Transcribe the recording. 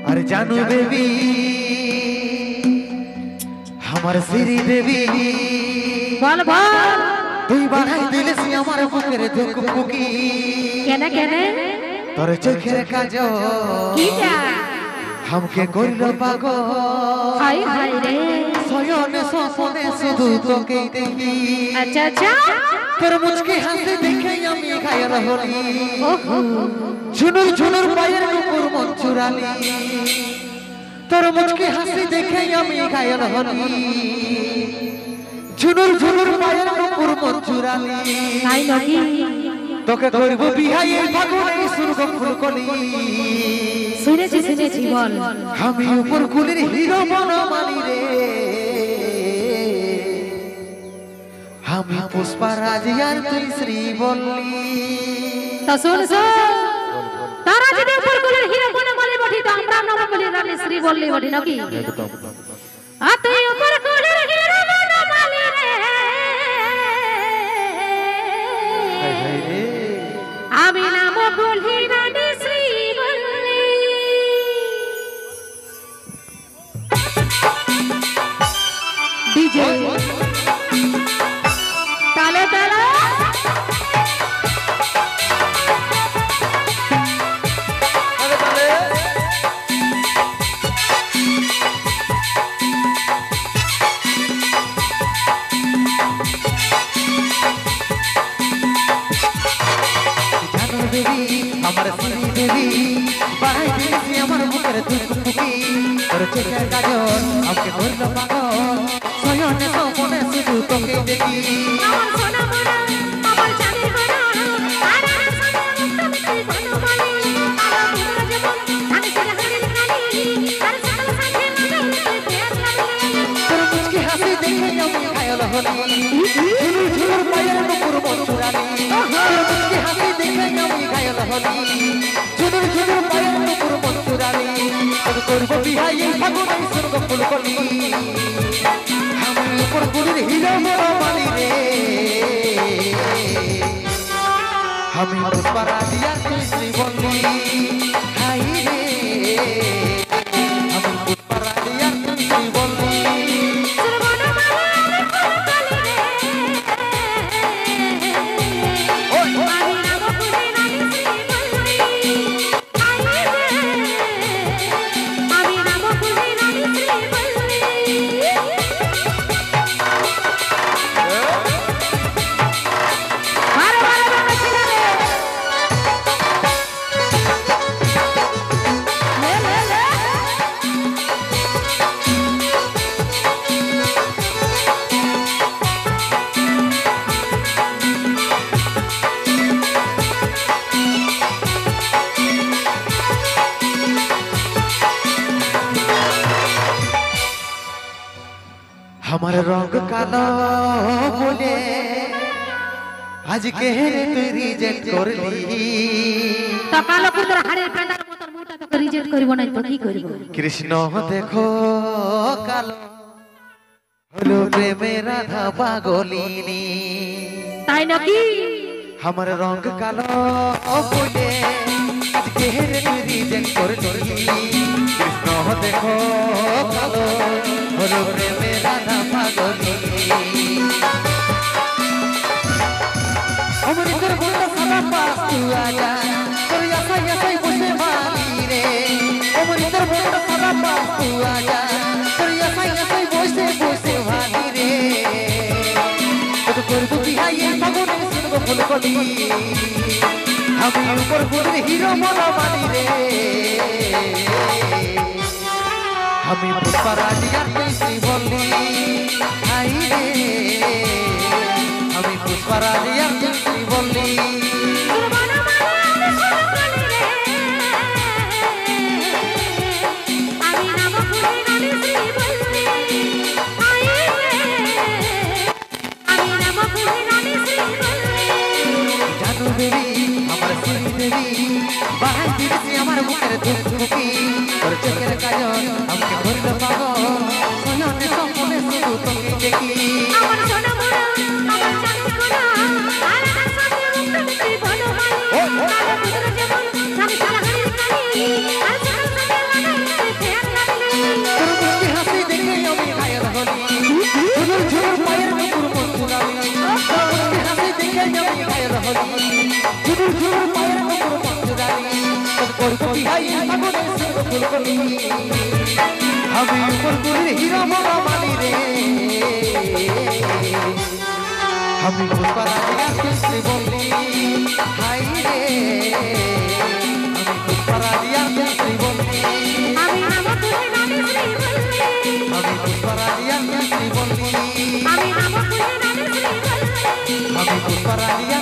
अरे जानू बेबी हमार श्री देवी बोल बोल তুই বাড়াই দিলে সে আমার বুকের ধুকপুকি কেন কেন তোর চোখের কাজল কিটা हमके কইল পাগল হাই হাই রে সয়নে সপনে শুধু তোকে দেখি আচ্ছা আচ্ছা তোর মুচকি হাসি দেখে আমি ঘায়ল হলি ওহো ঝুনুর ঝুনুর পায়ের নুপুর মন চুরালি তোর মুচকি হাসি দেখে আমি ঘায়ল হলি ঝুনুর ঝুনুর পায়ের নুপুর মন চুরালি তাই নাকি তোকে করব বিহাই ফাগুনে সুরগ ফুলকলি শুনেছি বল আমি উপর কুলের হিরো বনমালী রে আমি পুষ্পারাজ আর তুই শ্রীবল্লী তা শোন তারা যদি উপর কুলের হিরো বনমালী বটি তো আমরা নবমলী রানী শ্রী বললি বটি নাকি আ তুই উপর কুলের হিরো বনমালী রে আমি নাম বলি রানী শ্রী বললি ডিজে তালে তালে আমার শ্রী দেবী বাড়াই দিয়েছি আমার বুকের ধুকপুকি তোর চোখের কাজল আমাকে ধরল পাগল সয়নে সপনে শুধু তোকে দেখি আমার সোনা মোনা আমার জানি গোনা আরে সামনে মুক্তি বনমালী আমার বুকের জীবন আমি চলে হারিয়ে রানী আর সকল সাথে মজা পেট লাগি তোর মুচকি হাসি দেখে আমি ঘায়ল হলি ঝুনুর ঝুনুর পায়ের নুপুর মন চুরালি তোর মুচকি হাসি দেখে আমি ঘায়ল হলি ঝুনুর ঝুনুর পায়ের নুপুর মন চুরালি তোকে করব বিহাই ফাগুনে সুরগ ফুলকলি আমি উপর কুলের হিরো বনমালী রে আমি পুষ্পারাজ আর তুই শ্রীবল্লী হাই রে আমি পুষ্পারাজ আর তুই শ্রীবল্লী আমার রঙ কালো বলে আজকে তুই রিজেক্ট করলি তা কালো করে তোর হাড়ের পেঁদার মতন মুটা তোকে রিজেক্ট করব না তো কি করব কৃষ্ণ দেখো কালো হলো প্রেমে রাধা পাগলিনী তাই নাকি আমার রঙ কালো বলে আজকে তুই রিজেক্ট করলি কৃষ্ণ দেখো কালো হলো প্রেমে রাধা পাগলিনী আমার তোর বন্ধ সারা পাস তু আজা তোর আশাই বসে ভালি রে আমার তোর বন্ধ সারা পাস তু আজা তোর আশাই বসে ভালি রে তোর করব বিহাই ফাগুনে সুরগ ফুলকলি আমি উপর কুলের হিরো বনমালী রে আমি পুষ্পারাজ আর তুই শ্রীবল্লী হাই রে আমি পুষ্পারাজ আর তুই শ্রীবল্লী আমি নাম বলি রানী শ্রী বললি আমি নাম বলি রানী শ্রী বললি জানু বেবি আমার শ্রী দেবী বাড়াই দিয়েছি আমার বুকের ধুকপুকি তোর চোখের কাজল আমাকে ধরল পাগল সয়নে সপনে শুধু তোকে দেখি আমার সোনা মোনা আমার জানি গোনা আরে সামনে মুক্তি বনমালী আমার বুকের জীবন আমি চলে হারিয়ে রানী আর সকল সাথে মজা হলি ঝুড়ুর ঝুড়ুর পায়ের কুকুর পঞ্চদারি তোর করব বিহাই সাগরে শিব ফুলকলি আমি ফুলকুলির হীরা মোরা মানি রে আমি পুষ্পারাজিয়া তুলসী বলি হাই রে আমি পুষ্পারাজিয়া তুলসী বলি আমি নাম তুলে নামে শ্রী বললি আমি পুষ্পারাজিয়া তুলসী বলি আমি নাম তুলে নামে শ্রী বললি আমি পুষ্পারাজিয়া